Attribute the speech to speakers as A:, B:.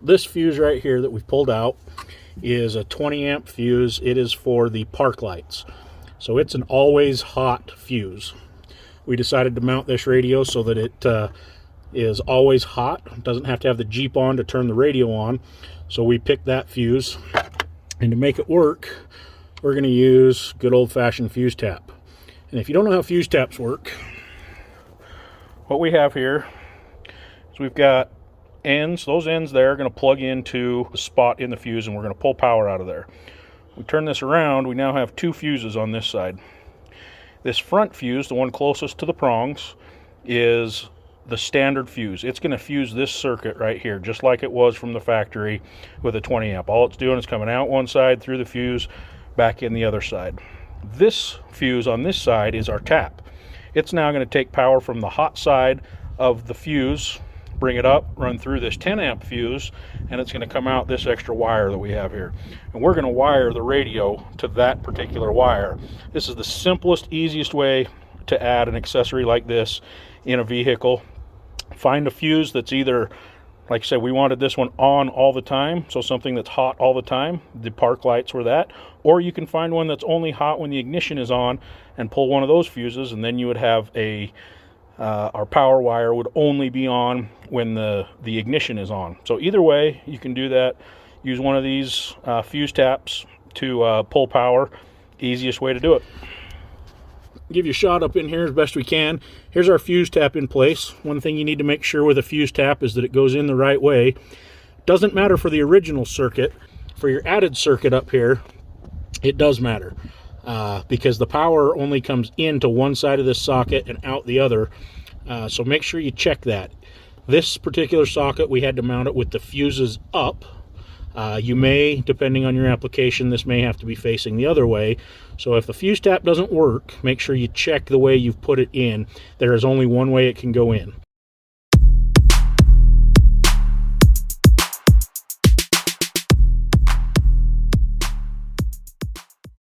A: This fuse right here that we've pulled out is a 20 amp fuse. It is for the park lights. So it's an always hot fuse. We decided to mount this radio so that it is always hot. It doesn't have to have the Jeep on to turn the radio on. So we picked that fuse. And to make it work, we're going to use good old-fashioned fuse tap. And if you don't know how fuse taps work, what we have here is we've got ends. Those ends there are going to plug into the spot in the fuse, and we're going to pull power out of there. We turn this around, we now have two fuses on this side. This front fuse, the one closest to the prongs, is the standard fuse. It's going to fuse this circuit right here, just like it was from the factory with a 20 amp. All it's doing is coming out one side through the fuse, back in the other side. This fuse on this side is our tap. It's now going to take power from the hot side of the fuse, bring it up, run through this 10 amp fuse, and it's going to come out this extra wire that we have here. And we're going to wire the radio to that particular wire. This is the simplest, easiest way to add an accessory like this in a vehicle. Find a fuse that's either, like I said, we wanted this one on all the time, so something that's hot all the time. The park lights were that. Or you can find one that's only hot when the ignition is on and pull one of those fuses, and then you would have our power wire would only be on when the ignition is on. So either way, you can do that. Use one of these fuse taps to pull power. Easiest way to do it. Give you a shot up in here as best we can. Here's our fuse tap in place. One thing you need to make sure with a fuse tap is that it goes in the right way. Doesn't matter for the original circuit. For your added circuit up here, it does matter. Because the power only comes into one side of this socket and out the other. So make sure you check that. This particular socket, we had to mount it with the fuses up. You may, depending on your application, this may have to be facing the other way. So if the fuse tap doesn't work, make sure you check the way you've put it in. There is only one way it can go in.